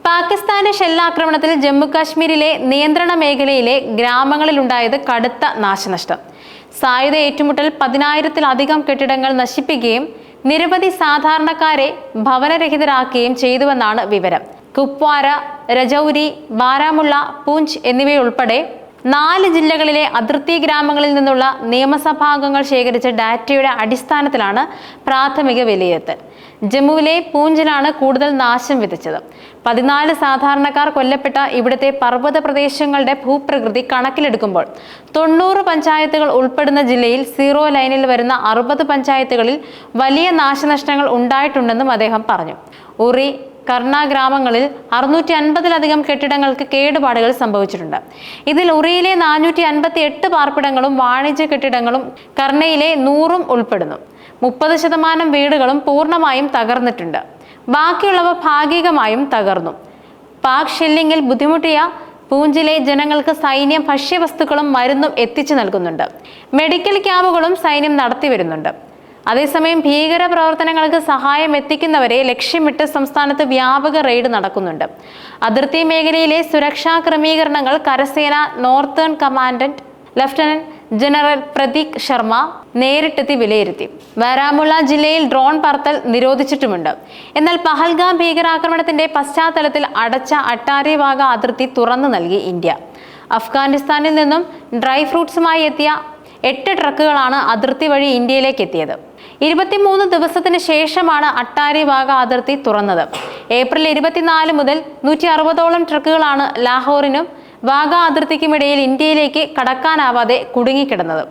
പാകിസ്ഥാന്റെ ഷെല്ലാക്രമണത്തിൽ ജമ്മുകാശ്മീരിലെ നിയന്ത്രണ മേഖലയിലെ ഗ്രാമങ്ങളിലുണ്ടായത് കടുത്ത നാശനഷ്ടം. സായുധ ഏറ്റുമുട്ടൽ 10,000-ത്തിലധികം കെട്ടിടങ്ങൾ നശിപ്പിക്കുകയും നിരവധി സാധാരണക്കാരെ ഭവനരഹിതരാക്കുകയും ചെയ്തുവെന്നാണ് വിവരം. കുപ്വാര, രജൌരി, ബാരാമുള്ള, പൂഞ്ച് എന്നിവയുൾപ്പെടെ 4 ജില്ലകളിലെ അതിർത്തി ഗ്രാമങ്ങളിൽ നിന്നുള്ള നിയമസഭാംഗങ്ങൾ ശേഖരിച്ച ഡാറ്റയുടെ അടിസ്ഥാനത്തിലാണ് പ്രാഥമിക വിലയിരുത്തൽ. ജമ്മുവിലെ പൂഞ്ചിലാണ് കൂടുതൽ നാശം വിതച്ചത്. 14 സാധാരണക്കാർ കൊല്ലപ്പെട്ട ഇവിടുത്തെ പർവ്വത പ്രദേശങ്ങളുടെ ഭൂപ്രകൃതി കണക്കിലെടുക്കുമ്പോൾ 90 പഞ്ചായത്തുകൾ ഉൾപ്പെടുന്ന ജില്ലയിൽ സീറോ ലൈനിൽ വരുന്ന 60 പഞ്ചായത്തുകളിൽ വലിയ നാശനഷ്ടങ്ങൾ ഉണ്ടായിട്ടുണ്ടെന്നും അദ്ദേഹം പറഞ്ഞു. ഉറി, കർണ ഗ്രാമങ്ങളിൽ 650-ലധികം കെട്ടിടങ്ങൾക്ക് കേടുപാടുകൾ സംഭവിച്ചിട്ടുണ്ട്. ഇതിൽ ഉറിയിലെ 458 പാർപ്പിടങ്ങളും വാണിജ്യ കെട്ടിടങ്ങളും കർണയിലെ 100 ഉൾപ്പെടുന്നു. 30% വീടുകളും പൂർണ്ണമായും തകർന്നിട്ടുണ്ട്. ബാക്കിയുള്ളവ ഭാഗികമായും തകർന്നു. പാക് ഷെല്ലിങ്ങിൽ ബുദ്ധിമുട്ടിയ പൂഞ്ചിലെ ജനങ്ങൾക്ക് സൈന്യം ഭക്ഷ്യവസ്തുക്കളും മരുന്നും എത്തിച്ചു നൽകുന്നുണ്ട്. മെഡിക്കൽ ക്യാമ്പുകളും സൈന്യം നടത്തിവരുന്നുണ്ട്. അതേസമയം ഭീകര പ്രവർത്തനങ്ങൾക്ക് സഹായം എത്തിക്കുന്നവരെ ലക്ഷ്യമിട്ട് സംസ്ഥാനത്ത് വ്യാപക റെയ്ഡ് നടക്കുന്നുണ്ട്. അതിർത്തി മേഖലയിലെ സുരക്ഷാ ക്രമീകരണങ്ങൾ കരസേന northern commandant lieutenant general Prateek Sharma നേരിട്ടെത്തി വിലയിരുത്തി. ബാരാമുള്ള ജില്ലയിൽ ഡ്രോൺ പറത്തൽ നിരോധിച്ചിട്ടുമുണ്ട്. എന്നാൽ പഹൽഗാം ഭീകരാക്രമണത്തിന്റെ പശ്ചാത്തലത്തിൽ അടച്ച അട്ടാരി വാഗ അതിർത്തി തുറന്നു നൽകി ഇന്ത്യ. അഫ്ഗാനിസ്ഥാനിൽ നിന്നും ഡ്രൈ ഫ്രൂട്ട്സുമായി എത്തിയ 8 ട്രക്കുകളാണ് അതിർത്തി വഴി ഇന്ത്യയിലേക്ക് എത്തിയത്. 23 ദിവസത്തിന് ശേഷമാണ് അട്ടാരി വാഗ അതിർത്തി തുറന്നത്. ഏപ്രിൽ 24 മുതൽ 160ഓളം ട്രക്കുകളാണ് ലാഹോറിനും വാഗ അതിർത്തിക്കുമിടയിൽ ഇന്ത്യയിലേക്ക് കടക്കാനാവാതെ കുടുങ്ങിക്കിടന്നത്.